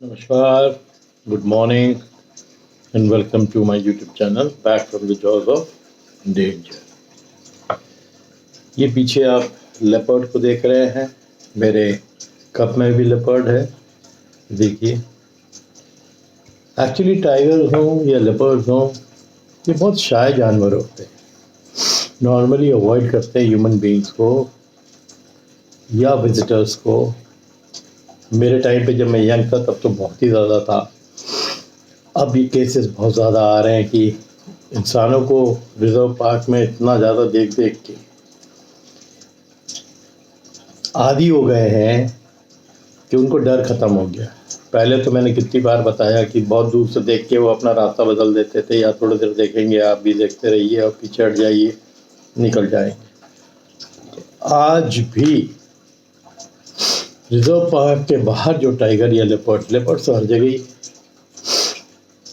Namaskar, good morning, and welcome to my YouTube channel, Back from the Jaws of Danger. ये पीछे आप leopard को देख रहे हैं, मेरे कप में भी लेपर्ड है। देखिए, एक्चुअली टाइगर हों या लेपर्ड हों, ये बहुत शाय जानवर होते हैं। नॉर्मली अवॉइड करते हैं ह्यूमन बीइंग्स को या विजिटर्स को। मेरे टाइम पे जब मैं यंग था तब तो बहुत ही ज़्यादा था। अब ये केसेस बहुत ज़्यादा आ रहे हैं कि इंसानों को रिजर्व पार्क में इतना ज़्यादा देख देख के आदी हो गए हैं कि उनको डर ख़त्म हो गया। पहले तो मैंने कितनी बार बताया कि बहुत दूर से देख के वो अपना रास्ता बदल देते थे, या थोड़ी देर देखेंगे, आप भी देखते रहिए और पीछे हट जाइए, निकल जाएंगे। आज भी रिजर्व पार्क के बाहर जो टाइगर या लेपर्ड तो हर जगह ही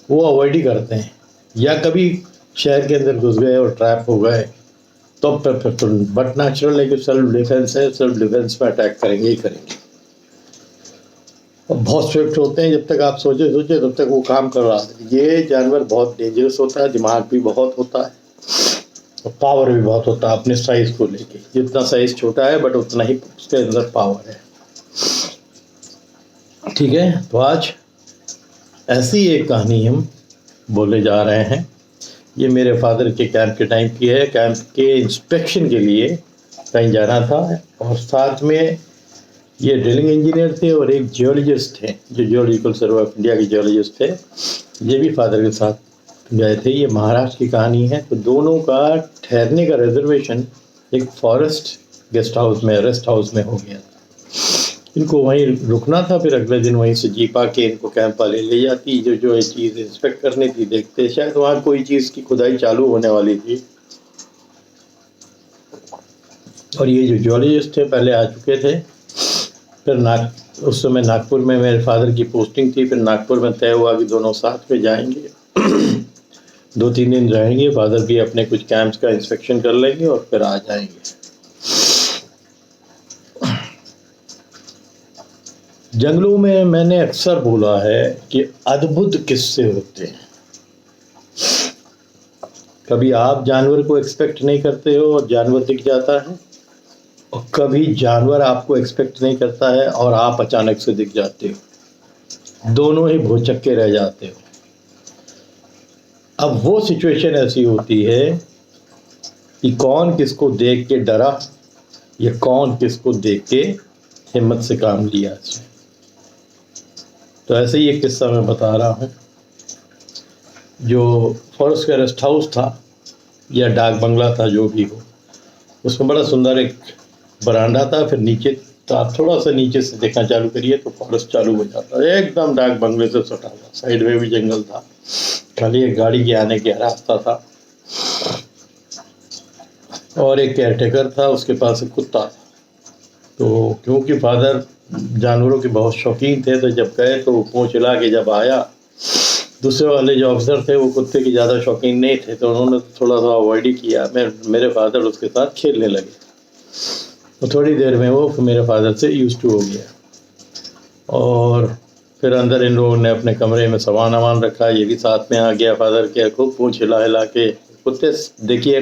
वो अवॉइड ही करते हैं, या कभी शहर के अंदर घुस गए और ट्रैप हो गए तो फिर तो बट नेचुरल है कि सेल्फ डिफेंस है, सेल्फ डिफेंस में अटैक करेंगे ही करेंगे। और बहुत स्विफ्ट होते हैं, जब तक आप सोचे तब तक वो काम कर रहा है। ये जानवर बहुत डेंजरस होता है, दिमाग भी बहुत होता है और पावर भी बहुत होता है अपने साइज को लेके। जितना साइज छोटा है बट उतना ही उसके अंदर पावर है। ठीक है, तो आज ऐसी एक कहानी हम बोले जा रहे हैं। ये मेरे फादर के कैंप के टाइम की है। कैंप के इंस्पेक्शन के लिए कहीं जाना था और साथ में ये ड्रिलिंग इंजीनियर थे और एक जियोलॉजिस्ट थे, जो जियोलॉजिकल सर्वे ऑफ इंडिया के जियोलॉजिस्ट थे। ये भी फादर के साथ गए थे। ये महाराष्ट्र की कहानी है। तो दोनों का ठहरने का रिजर्वेशन एक फॉरेस्ट गेस्ट हाउस में, रेस्ट हाउस में हो गया था। इनको वहीं रुकना था, फिर अगले दिन वहीं से जीप आके इनको कैंप वाले ले जाती। जो ये चीज़ इंस्पेक्ट करनी थी, देखते शायद वहाँ कोई चीज़ की खुदाई चालू होने वाली थी। और ये जो जियोलॉजिस्ट थे पहले आ चुके थे। फिर उस समय नागपुर में मेरे फादर की पोस्टिंग थी। फिर नागपुर में तय हुआ कि दोनों साथ में जाएंगे। 2-3 दिन रहेंगे, फादर भी अपने कुछ कैंप्स का इंस्पेक्शन कर लेंगे और फिर आ जाएंगे। जंगलों में मैंने अक्सर बोला है कि अद्भुत किस्से होते हैं। कभी आप जानवर को एक्सपेक्ट नहीं करते हो और जानवर दिख जाता है, और कभी जानवर आपको एक्सपेक्ट नहीं करता है और आप अचानक से दिख जाते हो। दोनों ही भौचक्के रह जाते हो। अब वो सिचुएशन ऐसी होती है कि कौन किसको देख के डरा या कौन किसको देख के हिम्मत से काम लिया। तो ऐसे ही एक किस्सा मैं बता रहा हूँ। जो फॉरेस्ट का रेस्ट हाउस था या डाक बंगला था, जो भी हो, उसमें बड़ा सुंदर एक बरांडा था। फिर नीचे था, थोड़ा सा नीचे से देखना चालू करिए तो फॉरेस्ट चालू हो जाता है। एकदम डाक बंगले से सटा हुआ, साइड में भी जंगल था, खाली एक गाड़ी के आने का रास्ता था। और एक केयरटेकर था, उसके पास एक कुत्ता था। तो क्योंकि फादर जानवरों के बहुत शौकीन थे, तो जब गए तो पूंछ हिला के जब आया, दूसरे वाले जो अफसर थे वो कुत्ते की ज़्यादा शौकीन नहीं थे, तो उन्होंने थोड़ा सा अवॉइड ही किया। मेरे फादर उसके साथ खेलने लगे। तो थोड़ी देर में वो मेरे फादर से यूज्ड टू हो गया। और फिर अंदर इन लोगों ने अपने कमरे में सामान वामान रखा, ये भी साथ में आ गया। फादर के खूब पूंछ हिला हिला के। कुत्ते देखिए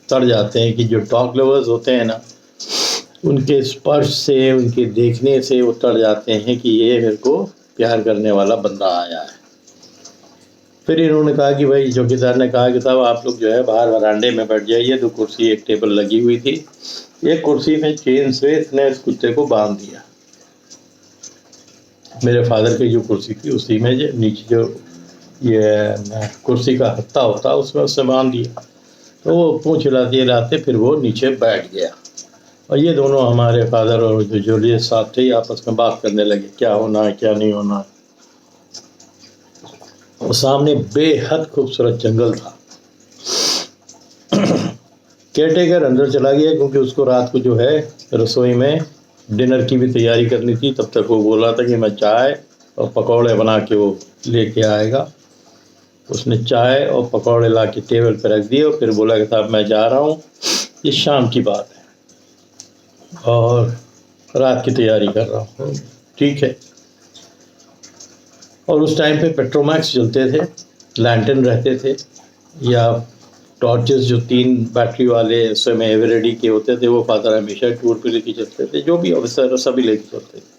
तड़ जाते हैं कि जो डॉग लवर्स होते हैं ना, उनके स्पर्श से, उनके देखने से वो तड़ जाते हैं कि ये मेरे को प्यार करने वाला बंदा आया है। फिर इन्होंने कहा कि भाई, चौकीदार ने कहा कि साहब आप लोग जो है बाहर वरांडे में बैठ जाइए। तो कुर्सी, एक टेबल लगी हुई थी। एक कुर्सी में चेन से इसने इस कुत्ते को बांध दिया। मेरे फादर की जो कुर्सी थी उसी में नीचे जो ये कुर्सी का हत्था होता उसमें उससे बांध दिया। तो वो पूंछ हिलाते हिलाते फिर वो नीचे बैठ गया। और ये दोनों हमारे फादर और जो जियोलॉजिस्ट साहब थे आपस में बात करने लगे, क्या होना है क्या नहीं होना है। और सामने बेहद खूबसूरत जंगल था। केयरटेकर अंदर चला गया क्योंकि उसको रात को जो है रसोई में डिनर की भी तैयारी करनी थी। तब तक वो बोला था कि मैं चाय और पकौड़े बना के वो लेके आएगा। उसने चाय और पकौड़े ला के टेबल पर रख दिए और फिर बोला कि साहब मैं जा रहा हूँ, ये शाम की बात है और रात की तैयारी कर रहा हूँ। ठीक है। और उस टाइम पे पेट्रोमैक्स चलते थे, लैंटर्न रहते थे, या टॉर्चेस जो 3 बैटरी वाले उस समय एवरेडी के होते थे, वो फादर हमेशा टूर पे लेके चलते थे, जो भी ऑफिसर सभी लेके चलते थे।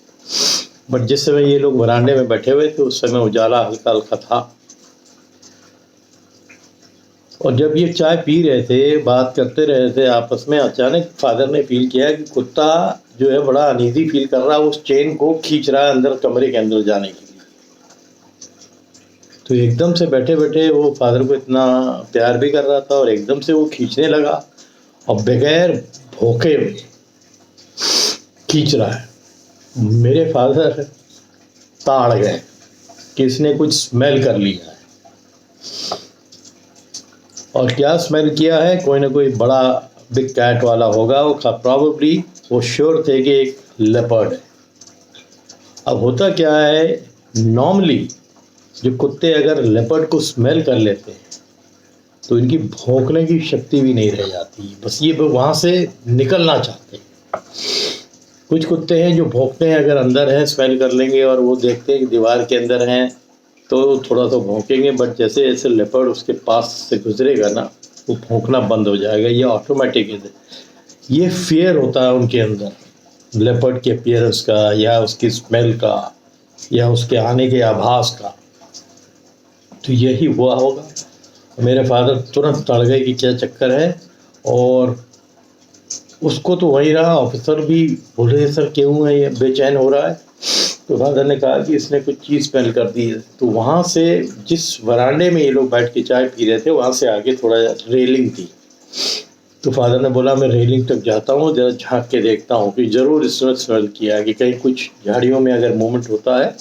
बट जिस समय ये लोग वरांडे में बैठे हुए थे उस समय उजाला हल्का हल्का था, और जब ये चाय पी रहे थे, बात करते रहे थे आपस में, अचानक फादर ने फील किया कि कुत्ता जो है बड़ा अनईजी फील कर रहा है, उस चेन को खींच रहा है अंदर कमरे के अंदर जाने के लिए। तो एकदम से बैठे बैठे वो फादर को इतना प्यार भी कर रहा था और एकदम से वो खींचने लगा और बगैर भोंके खींच रहा है। मेरे फादर ताड़ गए कि इसने कुछ स्मेल कर लिया है, और क्या स्मेल किया है, कोई ना कोई बड़ा बिग कैट वाला होगा, वो प्रॉबेबली वो श्योर थे कि एक लेपर्ड है। अब होता क्या है, नॉर्मली जो कुत्ते अगर लेपर्ड को स्मेल कर लेते हैं तो इनकी भौंकने की शक्ति भी नहीं रह जाती, बस ये वहाँ से निकलना चाहते हैं। कुछ कुत्ते हैं जो भौंकते हैं, अगर अंदर है स्मेल कर लेंगे और वो देखते हैं कि दीवार के अंदर हैं तो थोड़ा तो भौंकेंगे, बट जैसे जैसे लेपर्ड उसके पास से गुजरेगा ना, वो भौंकना बंद हो जाएगा, ये ऑटोमेटिक है। ये फियर होता है उनके अंदर, लेपर्ड के अपीयरेंस का या उसकी स्मेल का या उसके आने के आभास का। तो यही हुआ होगा। मेरे फादर तुरंत तड़ गए कि क्या चक्कर है, और उसको तो वही रहा, ऑफिसर भी बोले सर क्यों है ये बेचैन हो रहा है। तो फादर ने कहा कि इसने कुछ चीज़ स्मेल कर दी है। तो वहाँ से जिस वरांडे में ये लोग बैठ के चाय पी रहे थे, वहाँ से आगे थोड़ा रेलिंग थी। तो फादर ने बोला मैं रेलिंग तक जाता हूँ, जरा झाँक के देखता हूँ कि ज़रूर इसने स्मेल किया कि कहीं कुछ झाड़ियों में अगर मूवमेंट होता है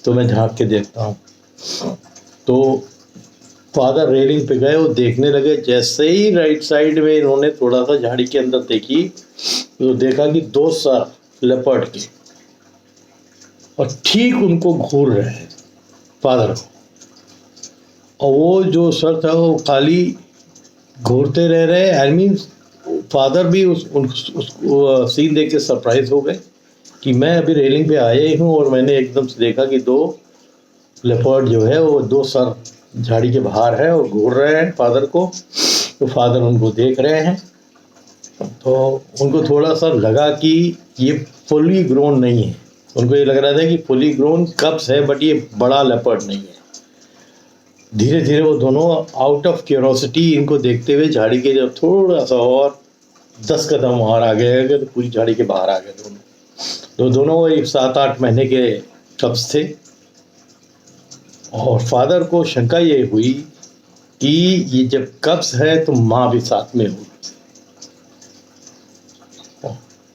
तो मैं झाँक के देखता हूँ। तो फादर रेलिंग पे गए, वो देखने लगे। जैसे ही राइट साइड में इन्होंने थोड़ा सा झाड़ी के अंदर देखी तो देखा कि 2 सर लेपर्ड के, और ठीक उनको घूर रहे हैं फादर को, और वो जो सर था वो खाली घूरते रह रहे। आई मीन फादर भी उस सीन देख के सरप्राइज हो गए कि मैं अभी रेलिंग पे आया ही हूँ और मैंने एकदम से देखा कि 2 लेपर्ड जो है वो 2 सर झाड़ी के बाहर है और घूर रहे हैं फादर को। तो फादर उनको देख रहे हैं, तो उनको थोड़ा सा लगा कि ये फुली ग्रोन नहीं है। उनको ये लग रहा था कि फुली ग्रोन कब्स है, बट ये बड़ा लेपर्ड नहीं है। धीरे धीरे वो दोनों आउट ऑफ क्यूरोसिटी इनको देखते हुए झाड़ी के जब थोड़ा सा और 10 कदम बाहर आ गए तो पूरी झाड़ी के बाहर आ गए दोनों। तो दोनों वो 7-8 महीने के कब्स थे, और फादर को शंका ये हुई कि ये जब कब्स है तो माँ भी साथ में होगी।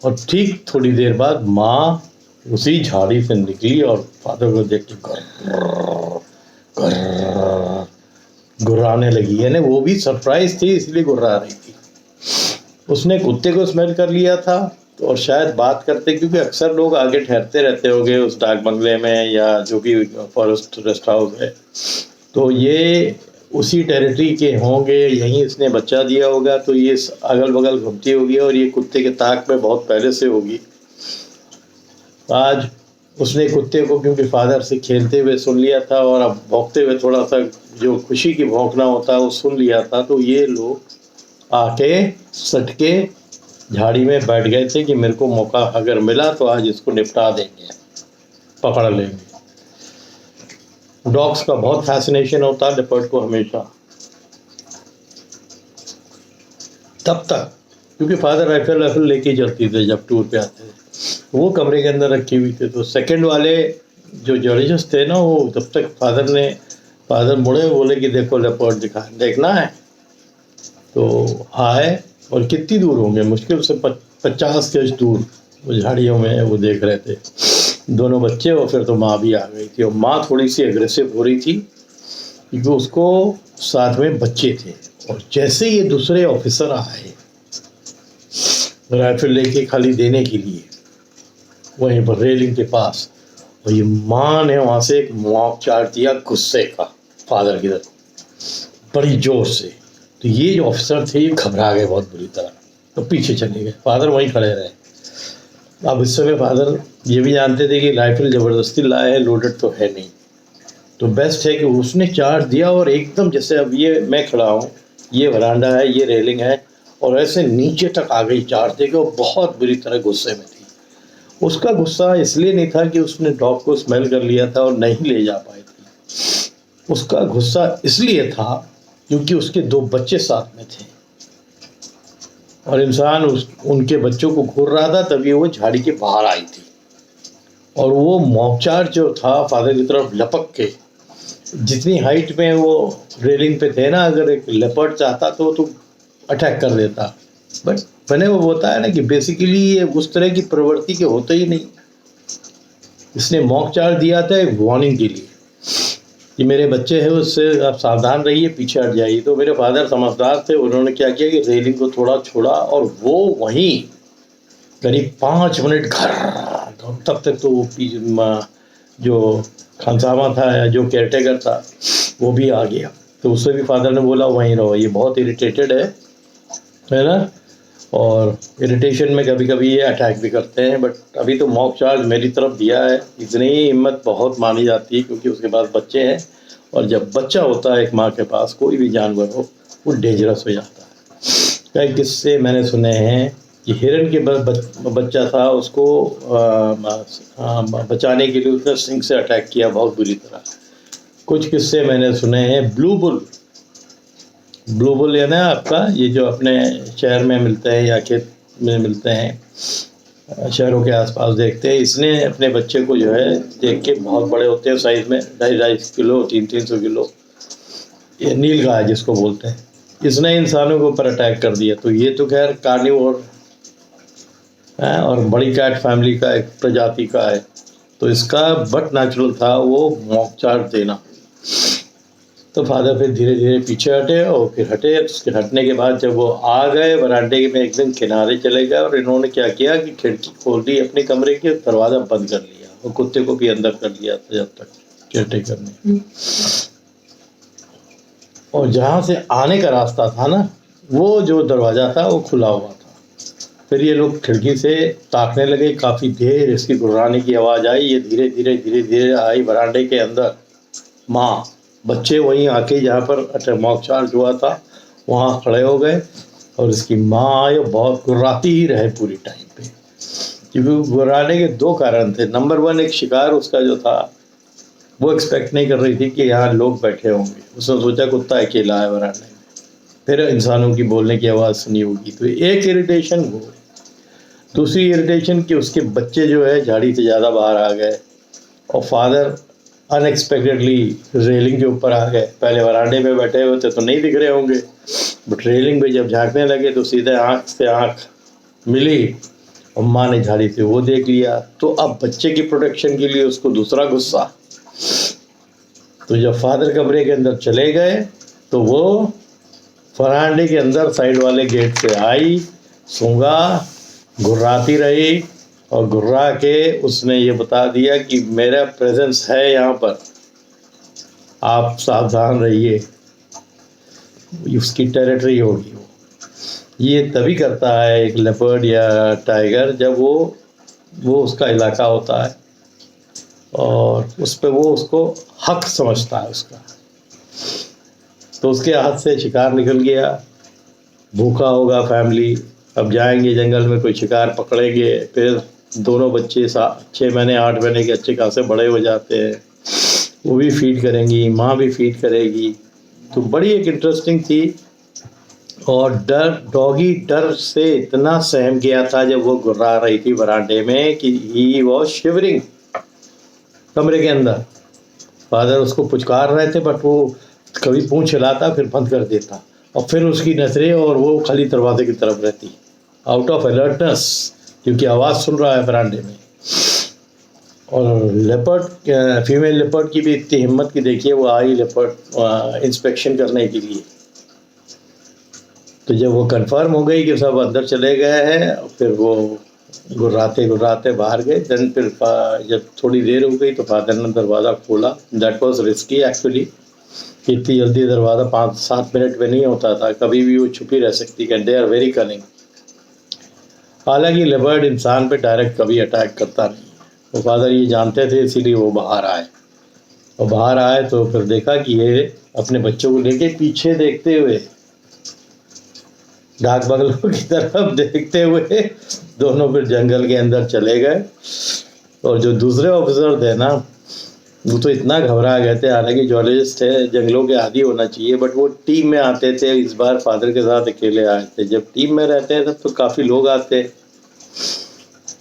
और ठीक थोड़ी देर बाद माँ उसी झाड़ी से निकली और फादर को देख के गुर्राने लगी। यानी वो भी सरप्राइज थी इसलिए गुर्रा रही थी। उसने कुत्ते को स्मेल कर लिया था, और शायद बात करते, क्योंकि अक्सर लोग आगे ठहरते रहते होंगे उस डाक बंगले में या जो भी फॉरेस्ट रेस्ट हाउस है, तो ये उसी टेरिटरी के होंगे, यहीं इसने बच्चा दिया होगा, तो ये अगल बगल घूमती होगी और ये कुत्ते के ताक में बहुत पहले से होगी। आज उसने कुत्ते को क्योंकि फादर से खेलते हुए सुन लिया था, और अब भौंकते हुए थोड़ा सा जो खुशी की भौंकना होता है वो सुन लिया था, तो ये लोग आके सटके झाड़ी में बैठ गए थे कि मेरे को मौका अगर मिला तो आज इसको निपटा देंगे, पकड़ लेंगे। डॉग्स का बहुत फैसिनेशन होता है लेपर्ड को हमेशा, तब तक क्योंकि फादर राइफल लेके चलती थे जब टूर पे आते थे, वो कमरे के अंदर रखी हुई थी। तो सेकंड वाले जो जर्नलिस्ट थे ना, वो तब तक फादर मुड़े बोले कि देखो लेपर्ड देखना है। तो आए, और कितनी दूर होंगे, मुश्किल से 50 गज दूर वो झाड़ियों में वो देख रहे थे दोनों बच्चे। और फिर तो माँ भी आ गई थी, और माँ थोड़ी सी एग्रेसिव हो रही थी क्योंकि उसको साथ में बच्चे थे। और जैसे ये दूसरे ऑफिसर आए राइफल लेके खाली देने के लिए वहीं पर रेलिंग के पास, और ये माँ ने वहाँ से एक मॉक चार्ज दिया गुस्से का फादर की तरफ बड़ी जोर से। तो ये जो ऑफिसर थे ये घबरा गए बहुत बुरी तरह, तो पीछे चले गए, फादर वहीं खड़े रहे। अब इस समय फादर ये भी जानते थे कि राइफल ज़बरदस्ती लाए है, लोडेड तो है नहीं, तो बेस्ट है कि उसने चार्ज दिया और एकदम जैसे अब ये मैं खड़ा हूँ, ये वरांडा है, ये रेलिंग है, और ऐसे नीचे तक आ गई चार्ज देके, और बहुत बुरी तरह गुस्से में थी। उसका गुस्सा इसलिए नहीं था कि उसने डॉग को स्मेल कर लिया था और नहीं ले जा पाई थी। उसका गुस्सा इसलिए था क्योंकि उसके 2 बच्चे साथ में थे और इंसान उनके बच्चों को घूर रहा था, तभी वो झाड़ी के बाहर आई थी। और वो मॉकचार जो था फादर की तरफ लपक के, जितनी हाइट में वो रेलिंग पे थे ना, अगर एक लेपर्ड चाहता तो अटैक कर देता। बट मैंने वो बताया ना कि बेसिकली ये उस तरह की प्रवृत्ति के होते ही नहीं। इसने मॉकचार दिया था एक वार्निंग के लिए कि मेरे बच्चे हैं, उससे आप सावधान रहिए, पीछे हट जाइए। तो मेरे फादर समझदार थे, उन्होंने क्या किया कि रेलिंग को थोड़ा छोड़ा और वो वहीं करीब 5 मिनट घर, तब तक तो वो जो खानसामा था या जो केयरटेकर था वो भी आ गया। तो उससे भी फादर ने बोला वहीं रहो, ये बहुत इरिटेटेड है ना, और इरिटेशन में कभी कभी ये अटैक भी करते हैं। बट अभी तो मॉक चार्ज मेरी तरफ दिया है, इतनी ही हिम्मत बहुत मानी जाती है क्योंकि उसके पास बच्चे हैं, और जब बच्चा होता है एक माँ के पास, कोई भी जानवर हो, वो डेंजरस हो जाता है। कई किस्से मैंने सुने हैं कि हिरन के बच्चा था, उसको बचाने के लिए उसने सिंह से अटैक किया बहुत बुरी तरह। कुछ किस्से मैंने सुने हैं ब्लू बुल है ना आपका, ये जो अपने शहर में मिलते हैं या खेत में मिलते हैं, शहरों के आसपास देखते हैं। इसने अपने बच्चे को जो है देख के, बहुत बड़े होते हैं साइज में, 250 किलो 300 किलो, ये नील गाय जिसको बोलते हैं, इसने इंसानों के ऊपर अटैक कर दिया। तो ये तो खैर कार्निवोर है और बड़ी कैट फैमिली का एक प्रजाति का है, तो इसका बट नेचुरल था वो मॉक चार्ज देना। तो फादर फिर धीरे धीरे पीछे हटे और फिर हटे। उसके हटने के बाद जब वो आ गए बरामदे में, एक दिन किनारे चले गए और इन्होंने क्या किया कि खिड़की खोल दी अपने कमरे की, दरवाज़ा बंद कर लिया और कुत्ते को भी अंदर कर लिया था जब तक केयरटेकर ने। और जहाँ से आने का रास्ता था ना, वो जो दरवाज़ा था वो खुला हुआ था। फिर ये लोग खिड़की से ताकने लगे, काफ़ी देर इसकी गुर्राने की आवाज़ आई। ये धीरे धीरे धीरे धीरे आई बरामदे के अंदर। माँ बच्चे वहीं आके जहाँ पर मॉक चार्ज हुआ था वहाँ खड़े हो गए और इसकी माँ आई, बहुत गुर्राती ही रहे पूरी टाइम पे। क्योंकि गुर्राने के 2 कारण थे। नंबर 1, एक शिकार उसका जो था वो एक्सपेक्ट नहीं कर रही थी कि यहाँ लोग बैठे होंगे। उसने सोचा कुत्ता अकेला है बरामदे में, फिर इंसानों की बोलने की आवाज़ सुनी होगी। तो एक इरिटेशन वो। दूसरी इरिटेशन कि उसके बच्चे जो है झाड़ी से ज़्यादा बाहर आ गए और फादर अनएक्सपेक्टेडली रेलिंग के ऊपर आ गए। पहले वरांडे में बैठे हुए थे तो नहीं दिख रहे होंगे, बट रेलिंग पे जब झांकने लगे तो सीधे आँख से आँख मिली और माँ ने झाड़ी से वो देख लिया। तो अब बच्चे की प्रोटेक्शन के लिए उसको दूसरा गुस्सा। तो जब फादर कमरे के अंदर चले गए तो वो वरांडे के अंदर साइड वाले गेट से आई, सूंघा, गुर्राती रही और गुर्रा के उसने ये बता दिया कि मेरा प्रेजेंस है यहाँ पर, आप सावधान रहिए, उसकी टेरिटरी होगी वो। ये तभी करता है एक लेपर्ड या टाइगर जब वो उसका इलाका होता है और उस पर वो उसको हक समझता है उसका। तो उसके हाथ से शिकार निकल गया, भूखा होगा फैमिली, अब जाएंगे जंगल में कोई शिकार पकड़ेंगे, फिर दोनों बच्चे 6 महीने 8 महीने के अच्छे खासे बड़े हो जाते हैं, वो भी फीड करेंगी, माँ भी फीड करेगी। तो बड़ी एक इंटरेस्टिंग थी। और डॉगी डर से इतना सहम गया था जब वो गुर्रा रही थी बरामदे में कि ही वॉज शिवरिंग कमरे के अंदर। फादर उसको पुचकार रहे थे बट वो कभी पूंछ हिलाता फिर बंद कर देता और फिर उसकी नजरें और वो खाली दरवाजे की तरफ रहती, आउट ऑफ अलर्टनेस, क्योंकि आवाज़ सुन रहा है बरामदे में। और लेपर्ड, फीमेल लेपर्ड की भी इतनी हिम्मत की देखिए, वो आई लेपर्ड इंस्पेक्शन करने के लिए। तो जब वो कंफर्म हो गई कि सब अंदर चले गए हैं, फिर वो गुर्राते गुर्राते बाहर गए। देन फिर जब थोड़ी देर हो गई तो फादर ने दरवाज़ा खोला। दैट वाज रिस्की एक्चुअली, इतनी जल्दी दरवाज़ा 5-7 मिनट में नहीं होता था, कभी भी वो छुपी रह सकती है। They are very cunning. हालांकि लेपर्ड इंसान पे डायरेक्ट कभी अटैक करता नहीं, वो फादर ये जानते थे, इसीलिए वो बाहर आए और बाहर आए तो फिर देखा कि ये अपने बच्चों को लेके पीछे देखते हुए, डाक बंगलों की तरफ देखते हुए दोनों फिर जंगल के अंदर चले गए। और जो दूसरे ऑफिसर थे ना, वो तो इतना घबरा गए थे, हालांकि जूलॉजिस्ट थे, जंगलों के आदी होना चाहिए, बट वो टीम में आते थे। इस बार फादर के साथ अकेले आए थे। जब टीम में रहते हैं तब तो काफ़ी लोग आते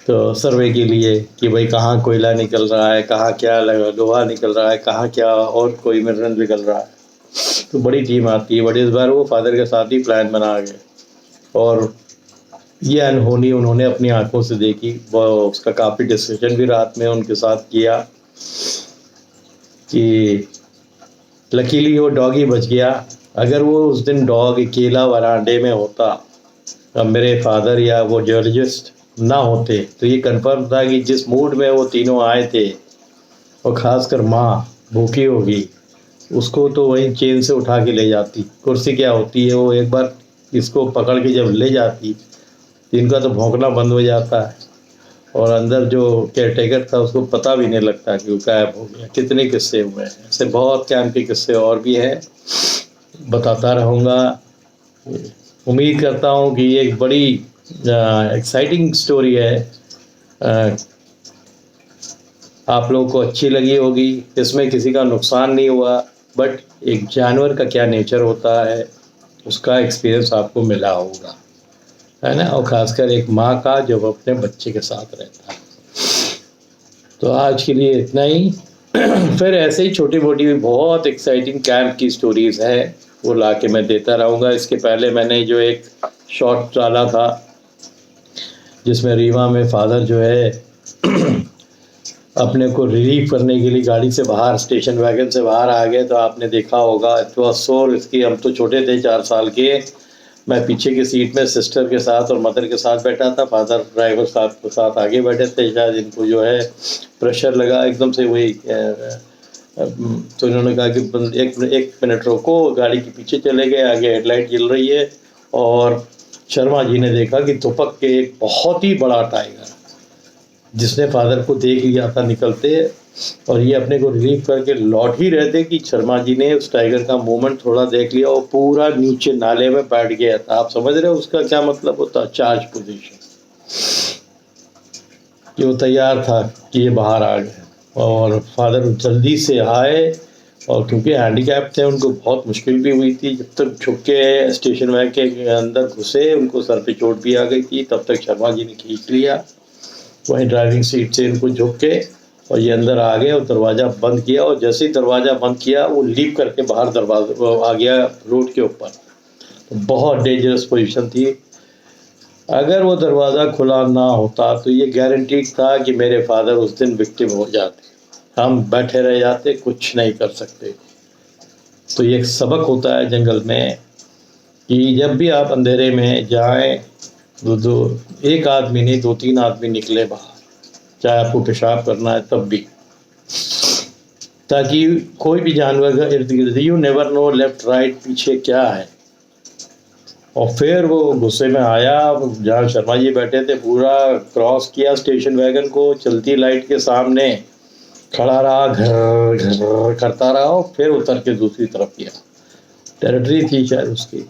तो सर्वे के लिए कि भाई कहाँ कोयला निकल रहा है, कहाँ क्या लोहा निकल रहा है, कहाँ क्या और कोई मिनरल निकल रहा है, तो बड़ी टीम आती है। बट इस बार वो फादर के साथ ही प्लान बना गए और ये अनहोनी उन्होंने अपनी आंखों से देखी। वो उसका काफ़ी डिस्कशन भी रात में उनके साथ किया कि लकीली वो डॉग ही बच गया। अगर वो उस दिन डॉग अकेला वरांडे में होता, अब मेरे फादर या वो जियोलॉजिस्ट ना होते, तो ये कंफर्म था कि जिस मूड में वो तीनों आए थे, और ख़ासकर माँ भूखी होगी, उसको तो वहीं चेन से उठा के ले जाती। कुर्सी क्या होती है, वो एक बार इसको पकड़ के जब ले जाती तो इनका तो भौंकना बंद हो जाता है, और अंदर जो केयरटेकर था उसको पता भी नहीं लगता कि वो गायब हो गया। कितने किस्से हुए हैं ऐसे, बहुत कैंप के किस्से और भी हैं, बताता रहूँगा। उम्मीद करता हूँ कि ये एक बड़ी एक्साइटिंग स्टोरी है, आप लोगों को अच्छी लगी होगी। इसमें किसी का नुकसान नहीं हुआ, बट एक जानवर का क्या नेचर होता है उसका एक्सपीरियंस आपको मिला होगा, है ना, और ख़ासकर एक माँ का जब अपने बच्चे के साथ रहता है। तो आज के लिए इतना ही। फिर ऐसे ही छोटी मोटी भी बहुत एक्साइटिंग कैंप की स्टोरीज़ है, वो ला के मैं देता रहूँगा। इसके पहले मैंने जो एक शॉर्ट डाला था जिसमें रीवा में फादर जो है अपने को रिलीव करने के लिए गाड़ी से बाहर, स्टेशन वैगन से बाहर आ गए, तो आपने देखा होगा। It was so risky. हम तो छोटे थे, 4 साल के। मैं पीछे की सीट में सिस्टर के साथ और मदर के साथ बैठा था, फादर ड्राइवर साथ आगे बैठे थे। शायद इनको जो है प्रेशर लगा एकदम से, वही तो इन्होंने कहा कि एक मिनट रोको, गाड़ी के पीछे चले गए। आगे हेडलाइट जल रही है और शर्मा जी ने देखा कि दुपक के एक बहुत ही बड़ा टाइगर, जिसने फादर को देख लिया था निकलते, और ये अपने को रिलीव करके लौट ही रहे थे कि शर्मा जी ने उस टाइगर का मूवमेंट थोड़ा देख लिया और पूरा नीचे नाले में बैठ गया था। आप समझ रहे हो उसका क्या मतलब होता, चार्ज पोजीशन, कि वो तैयार था कि ये बाहर आ गए। और फादर जल्दी से आए, और क्योंकि हैंडीकैप थे उनको बहुत मुश्किल भी हुई थी। जब तक झुक के स्टेशन वैन के अंदर घुसे, उनको सर पे चोट भी आ गई थी, तब तक शर्मा जी ने खींच लिया वहीं ड्राइविंग सीट से इनको झुक के, और ये अंदर आ गए और दरवाज़ा बंद किया। और जैसे ही दरवाज़ा बंद किया, वो लीप करके बाहर दरवाजा आ गया रोड के ऊपर। तो बहुत डेंजरस पोजीशन थी। अगर वो दरवाज़ा खुला ना होता तो ये गारंटीड था कि मेरे फादर उस दिन विक्टिम हो जाते, हम बैठे रह जाते, कुछ नहीं कर सकते। तो ये एक सबक होता है जंगल में कि जब भी आप अंधेरे में जाएं, एक आदमी नहीं, 2-3 आदमी निकले बाहर, चाहे आपको पेशाब करना है तब भी, ताकि कोई भी जानवर का इर्द गिर्द, you never know left right पीछे क्या है। और फिर वो गुस्से में आया, जहाँ शर्मा जी बैठे थे, पूरा क्रॉस किया स्टेशन वैगन को, चलती लाइट के सामने खड़ा रहा, घर घर करता रहा, और फिर उतर के दूसरी तरफ गया। टेरिटरी थी शायद उसकी,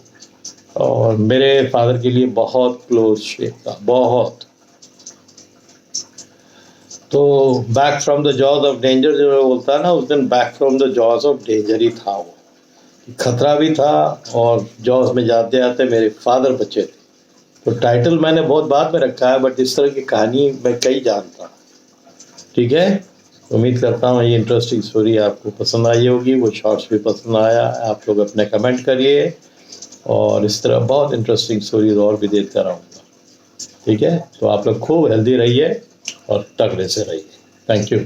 और मेरे फादर के लिए बहुत क्लोज शेप था, बहुत। तो back from the jaws of danger जो बोलता है ना, उस दिन back from the jaws of danger ही था वो, खतरा भी था, और जॉज में जाते आते मेरे फादर बचे थे। तो टाइटल मैंने बहुत बाद में रखा है, बट इस तरह की कहानी मैं कई जानता हूँ। ठीक है, उम्मीद करता हूँ ये इंटरेस्टिंग स्टोरी आपको पसंद आई होगी। वो शॉर्ट्स भी पसंद आया, आप लोग अपने कमेंट करिए, और इस तरह बहुत इंटरेस्टिंग स्टोरीज और भी देता रहूँगा। ठीक है, तो आप लोग खूब हेल्दी रहिए और तगड़े से रहिए। Thank you.